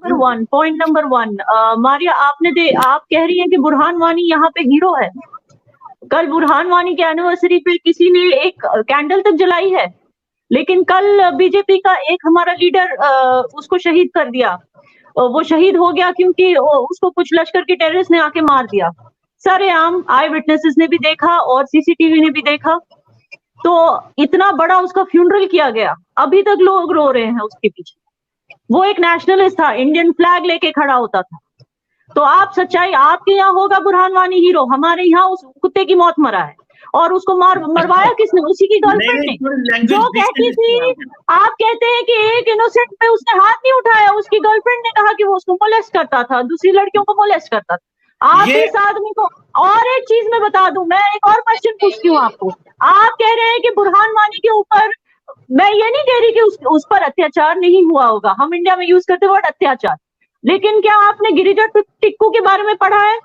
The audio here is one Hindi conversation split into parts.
पॉइंट नंबर 1, मारिया, आप कह रही हैं कि बुरहान वानी यहाँ पे हीरो है। कल बुरहान वानी के एनिवर्सरी पे किसी ने एक कैंडल तक जलाई है, लेकिन कल बीजेपी का एक हमारा लीडर उसको शहीद कर दिया। वो शहीद हो गया क्योंकि उसको कुछ लश्कर के टेररिस्ट ने आके मार दिया। सरेआम आई विटनेसेस ने भी देखा और सीसीटीवी ने भी देखा। तो इतना बड़ा उसका फ्यूनरल किया गया, अभी तक लोग रो रहे हैं उसके पीछे। वो एक नेशनलिस्ट था, इंडियन फ्लैग लेके खड़ा होता था। तो आप सच्चाई, आपके यहाँ होगा बुरहान वानी हीरो, हमारे यहाँ उस कुत्ते की मौत मरा है और उसको मरवाया किसने? उसी की गर्लफ्रेंड ने, जो कहती थी। आप कहते हैं कि एक इनोसेंट पे उसने हाथ नहीं उठाया, उसकी गर्लफ्रेंड ने कहा कि वो उसको मोलेस्ट करता था, दूसरी लड़कियों को मोलेस्ट करता था। आप इस आदमी को, और एक चीज मैं बता दूं, मैं एक और क्वेश्चन पूछती हूँ आपको। आप कह रहे हैं कि बुरहान वानी के ऊपर, मैं ये नहीं कह रही कि उस पर अत्याचार नहीं हुआ होगा, हम इंडिया में यूज करते वर्ड अत्याचार, लेकिन क्या आपने गिरिजा टिक्कू के बारे में पढ़ा है?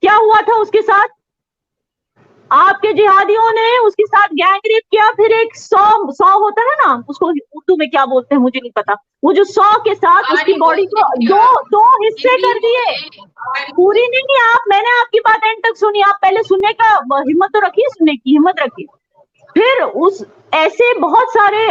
क्या हुआ था उसके साथ? आपके जिहादियों ने उसके साथ गैंग रेप किया, फिर एक सौ होता है ना, उसको उर्दू में क्या बोलते हैं मुझे नहीं पता, वो जो 100 के साथ उसकी बॉडी को दो हिस्से कर दिए। पूरी नहीं, मैंने आपकी बात एंड तक सुनी, आप पहले सुनने का हिम्मत तो रखिए, सुनने की हिम्मत रखिए। फिर ऐसे बहुत सारे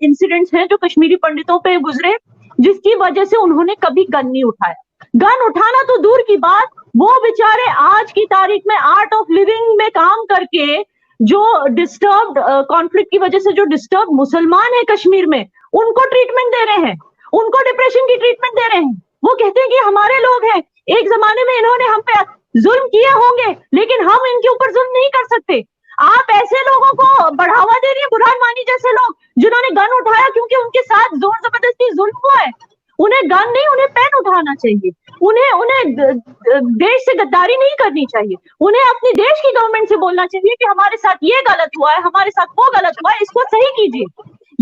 इंसिडेंट्स हैं जो कश्मीरी पंडितों पे गुजरे, जिसकी वजह से उन्होंने कभी गन नहीं उठाया। गन उठाना तो दूर की बात, वो बेचारे आज की तारीख में आर्ट ऑफ लिविंग में काम करके, जो डिस्टर्ब्ड कॉन्फ्लिक्ट की वजह से जो डिस्टर्ब मुसलमान है कश्मीर में, उनको ट्रीटमेंट दे रहे हैं, उनको डिप्रेशन की ट्रीटमेंट दे रहे हैं। वो कहते हैं कि हमारे लोग हैं, एक जमाने में इन्होंने हम पे जुल्म किए होंगे, लेकिन हम इनके ऊपर जुल्म नहीं कर सकते। आप ऐसे लोगों को बढ़ावा दे रही है, बुरहान वानी जैसे लोग जिन्होंने गन उठाया क्योंकि उनके साथ जोर जबरदस्ती जुल्म हुआ है। उन्हें गन नहीं, उन्हें पेन उठाना चाहिए। उन्हें देश से गद्दारी नहीं करनी चाहिए। उन्हें अपनी देश की गवर्नमेंट से बोलना चाहिए कि हमारे साथ ये गलत हुआ है, हमारे साथ वो गलत हुआ है, इसको सही कीजिए।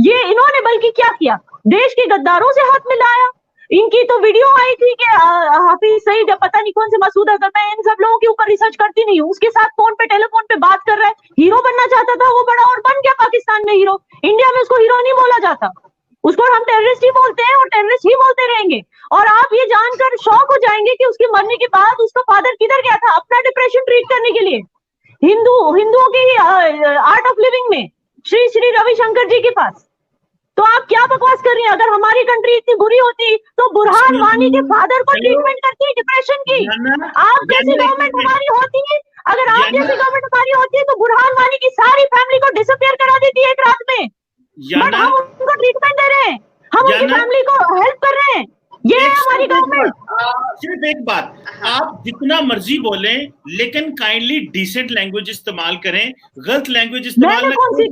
ये इन्होंने बल्कि क्या किया, देश के गद्दारों से हाथ मिलाया। इनकी तो वीडियो आई थी कि हाफिज सईद, पता नहीं कौन से मसूद अजहर, मैं इन सब लोगों के ऊपर रिसर्च करती नहीं हूँ, उसके साथ फोन पे टेलीफोन पे बात कर रहा है, हीरो बनना चाहता था वो बड़ा, और बन गया पाकिस्तान में हीरो। इंडिया में उसको हीरो नहीं बोला जाता, उसको हम टेररिस्ट ही बोलते हैं और टेररिस्ट ही बोलते रहेंगे। और आप ये जानकर शॉक हो जाएंगे कि उसके मरने के बाद उसका फादर किधर गया था अपना डिप्रेशन ट्रीट करने के लिए, हिंदुओं की आर्ट ऑफ लिविंग में, श्री श्री रविशंकर जी के पास। तो आप क्या बकवास कर रही हैं? अगर हमारी कंट्री इतनी बुरी होती तो बुरहान वानी के फादर को ट्रीटमेंट करती डिप्रेशन की। आप जैसी गवर्नमेंट हमारी होती है, अगर आप जैसी गवर्नमेंट हमारी होती है तो बुरहान वानी की सारी फैमिली को डिसअपियर करा देती है एक रात में। बट हम उनको ट्रीटमेंट दे रहे हैं, हम उनकी फैमिली को हेल्प कर रहे हैं, ये है हमारी गवर्नमेंट। सिर्फ एक बात, आप जितना मर्जी बोलें, लेकिन काइंडली डिसेंट लैंग्वेज इस्तेमाल करें, गलत लैंग्वेज इस्तेमाल न करें।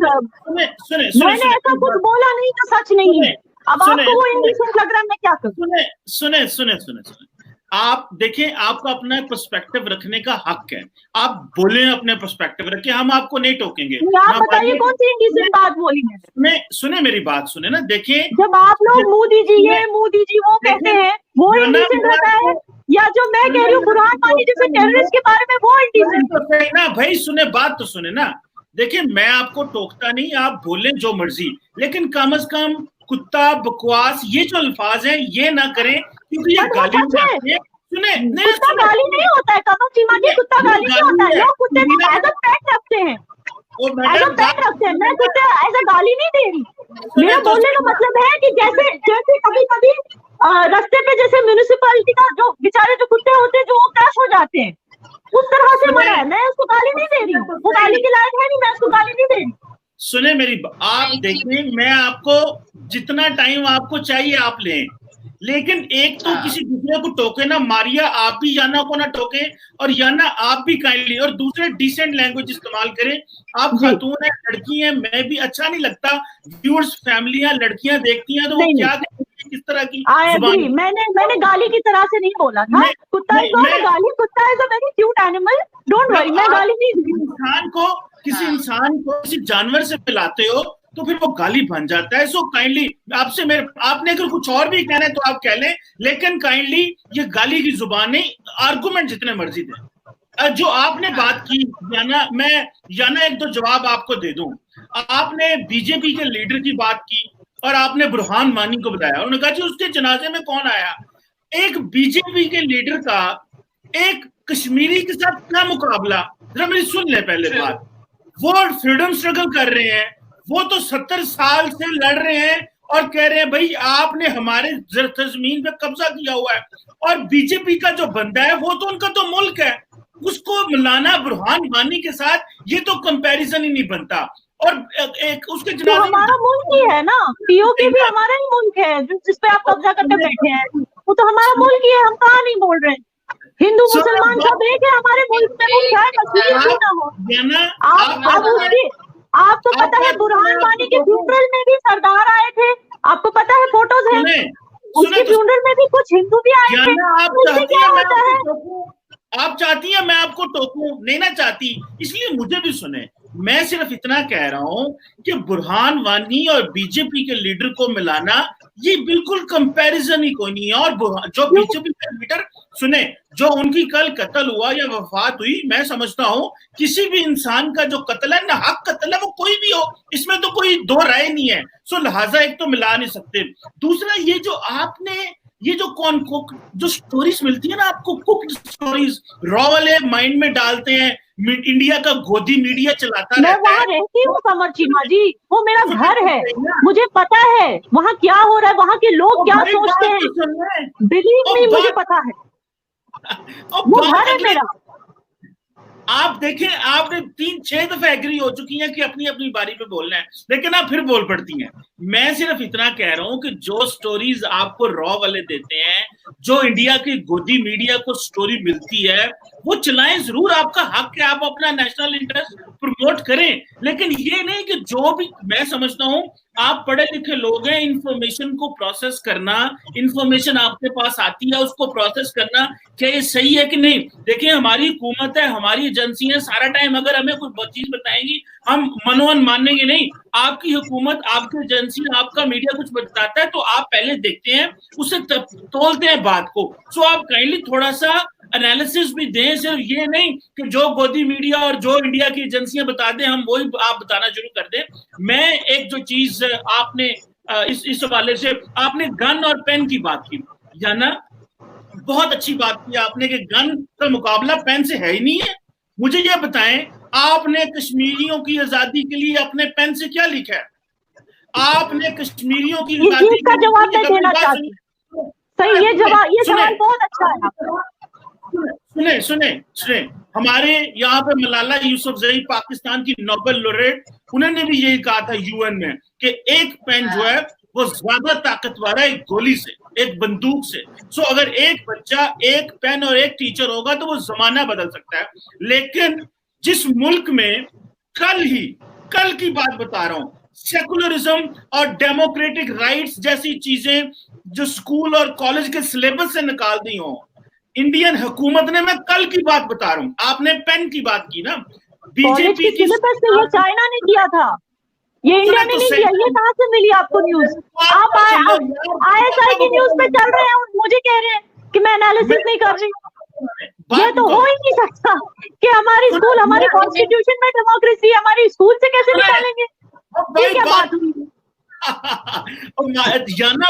मैंने ऐसा कुछ बोला नहीं तो सच नहीं है। अब आपको वो इंडिसेंट लग रहा है, मैं क्या करूं? सुने, आप देखें, आपका अपना पर्सपेक्टिव रखने का हक है, आप बोले अपने पर्सपेक्टिव रखें, हम आपको नहीं टोकेंगे। आप बताइए कौन सी इंडिसेंट बात बोली है? सुने मेरी बात, सुने ना, देखें, जब आप लोग मोदी जी वो कहते हैं, वो इंडिसेंट होता है, या जो मैं कह रही हूँ बुरहान वानी जैसे टेररिस्ट के बारे में, वो इंडिसेंट ना? भाई सुने, बात तो सुने ना। देखिए, मैं आपको टोकता नहीं, आप बोले जो मर्जी, लेकिन कम से कम कुत्ता, बकवास, ये जो अल्फाज हैं ये ना करें, क्योंकि ये गाली है। सुने, कुत्ता गाली नहीं होता है, कदम चीमा जी, कुत्ता गाली नहीं होता है। लोग कुत्ते को एज अ पेट रखते हैं, एज अ पेट रखते हैं। मैं कुत्ते एज अ गाली नहीं दे रही। मेरा बोलने का मतलब है कि जैसे कभी कभी रास्ते पे जैसे म्युनिसिपैलिटी का जो बेचारे जो कुत्ते होते हैं जो क्रैश हो जाते हैं, उस तरह से मरा है। मैं उसको गाली नहीं दे रही हूँ, वो गाली के लायक है नहीं, मैं उसको गाली नहीं दे रही। सुने मेरी, आप देखिए, मैं आपको जितना टाइम आपको चाहिए आप लें, लेकिन एक तो किसी दूसरे को टोके ना। मारिया, आप भी याना को ना टोके, और याना आप भी काइंडली, और दूसरे डिसेंट लैंग्वेज इस्तेमाल करें। आप खातून है, लड़की है, मैं भी अच्छा नहीं लगता, व्यूअर्स, फैमिलियां, लड़कियां देखती हैं तो वो क्या किस तरह की जुबान। मैंने गाली की तरह से नहीं बोला था। कुत्ता इज नॉट अ गाली, कुत्ता is a very cute animal, don't worry. मैं गाली नहीं, किसी इंसान को किसी जानवर से पिलाते हो तो फिर वो गाली बन जाता है। सो काइंडली आपसे आपने अगर कुछ और भी कहना है तो आप कह लें, लेकिन काइंडली ये गाली की जुबान नहीं, आर्गुमेंट जितने मर्जी दें। जो आपने बात की याना एक दो जवाब आपको दे दूं। आपने बीजेपी के लीडर की बात की और आपने बुरहान वानी को बताया, उन्होंने कहा जी उसके जनाजे में कौन आया। एक बीजेपी के लीडर का एक कश्मीरी के साथ क्या मुकाबला, जरा मेरी सुन ले पहले बात। वो फ्रीडम स्ट्रगल कर रहे हैं, वो तो 70 साल से लड़ रहे हैं और कह रहे हैं भाई आपने हमारे जमीन पे कब्जा किया हुआ है, और बीजेपी का जो बंदा है वो तो उनका तो मुल्क है, उसको मिलाना बुरहान वानी के साथ ये तो कंपैरिजन ही नहीं बनता। और एक उसके तो हमारा मुल्क ही है ना, पीओके भी हमारा ही मुल्क है जिसपे आप कब्जा करके बैठे हैं, वो तो हमारा मुल्क ही है, हम कहाँ नहीं बोल रहे हैं। हिंदू मुसलमान सब एक है हमारे मुल्क में, वो क्या कश्मीर क्यों ना हो। आप उसकी आपको पता है बुरहान वानी के फ्यूनरल में भी सरदार आए थे, आपको पता है, फोटोज है, उसके फ्यूनरल में भी कुछ हिंदू भी आए थे। आप चाहती हैं मैं आपको टोकूं? नहीं ना चाहती, इसलिए मुझे भी सुने। मैं सिर्फ इतना कह रहा हूं कि बुरहान वानी और बीजेपी के लीडर को मिलाना ये बिल्कुल कंपैरिजन ही कोई नहीं है। और जो बीजेपी का लीडर सुने, जो उनकी कल कत्ल हुआ या वफात हुई, मैं समझता हूं किसी भी इंसान का जो कत्ल है ना, हक कत्ल है, वो कोई भी हो, इसमें तो कोई दो राय नहीं है। सो लिहाजा एक तो मिला नहीं सकते। दूसरा, ये जो आपने ये जो स्टोरीज मिलती है ना आपको, कुक्ड स्टोरीज रॉ वाले माइंड में डालते हैं, इंडिया का गोदी मीडिया चलाता मैं वहाँ रहती हूँ कमर चीमा जी, वो मेरा घर है, मुझे पता है वहाँ क्या हो रहा है, वहाँ के लोग क्या सोचते हैं, बिलीव मी, मुझे पता है, वो घर है मेरा। आप देखें, आपने 3-6 दफे एग्री हो चुकी हैं कि अपनी अपनी बारी पे बोलना है, लेकिन आप फिर बोल पड़ती हैं। मैं सिर्फ इतना कह रहा हूं कि जो स्टोरीज आपको रॉ वाले देते हैं, जो इंडिया की गोदी मीडिया को स्टोरी मिलती है, वो चलाएं जरूर, आपका हक है, आप अपना नेशनल इंटरेस्ट प्रमोट करें, लेकिन ये नहीं कि जो भी, मैं समझता हूं आप पढ़े लिखे लोग हैं, इंफॉर्मेशन को प्रोसेस करना, इंफॉर्मेशन आपके पास आती है उसको प्रोसेस करना, क्या ये सही है कि नहीं। देखिए हमारी हुकूमत है, हमारी एजेंसियां सारा टाइम अगर हमें कोई चीज बताएंगी हम मनोवन मानेंगे नहीं। आपकी हुकूमत, आपकी एजेंसी, आपका मीडिया कुछ बताता है तो आप पहले देखते हैं, उससे तोलते हैं बात को। सो आप काइंडली थोड़ा सा एनालिसिस भी दें, सिर्फ ये नहीं कि जो गोदी मीडिया और जो इंडिया की एजेंसियां बता दें हम वही आप बताना शुरू कर दें। मैं एक जो चीज आपने इस हवाले से, आपने गन और पेन की बात की, या ना, बहुत अच्छी बात की आपने कि गन का मुकाबला पेन से है ही नहीं है। मुझे ये बताएं, आपने कश्मीरियों की आजादी के लिए अपने पेन से क्या लिखा है? आपने कश्मीरियों की आजादी का जवाब मैं देना चाहती हूं। सही, ये सवाल बहुत अच्छा है। सुने, हमारे यहाँ पे मलाला यूसुफजई, पाकिस्तान की नोबेल लॉरेट, उन्होंने भी यही कहा था यूएन में कि एक पेन जो है वो ज्यादा ताकतवर है एक गोली से, एक बंदूक से। सो अगर एक बच्चा, एक पेन और एक टीचर होगा तो वो जमाना बदल सकता है। लेकिन जिस मुल्क में कल की बात बता रहा हूं, सेकुलरिज्म और डेमोक्रेटिक राइट्स जैसी चीजें जो स्कूल और कॉलेज के सिलेबस से निकाल दी हो इंडियन हुकूमत ने, मैं कल की बात बता रहा हूं, आपने पेन की बात की ना, बीजेपी की सिलेबस से ये चाइना ने किया था, ये इंडिया ने नहीं किया। ये कहां से मिली आपको न्यूज? आप ISI की न्यूज पे चल रहे हैं और मुझे कह रहे हैं कि मैं एनालिसिस नहीं कर रही हूँ। ये तो हो ही नहीं सकता कि हमारी स्कूल, हमारी कॉन्स्टिट्यूशन में डेमोक्रेसी, हमारी स्कूल से कैसे निकालेंगे? ये क्या बात हुई?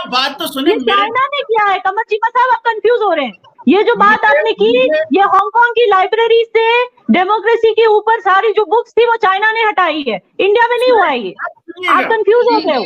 बात तो सुने, चाइना ने किया है। कमर चीमा साहब, आप कंफ्यूज हो रहे हैं। ये जो बात आपने की, ये हांगकांग की लाइब्रेरी से डेमोक्रेसी के ऊपर सारी जो बुक्स थी वो चाइना ने हटाई है, इंडिया में नहीं हुआ है ये। आप कंफ्यूज हो गए हो।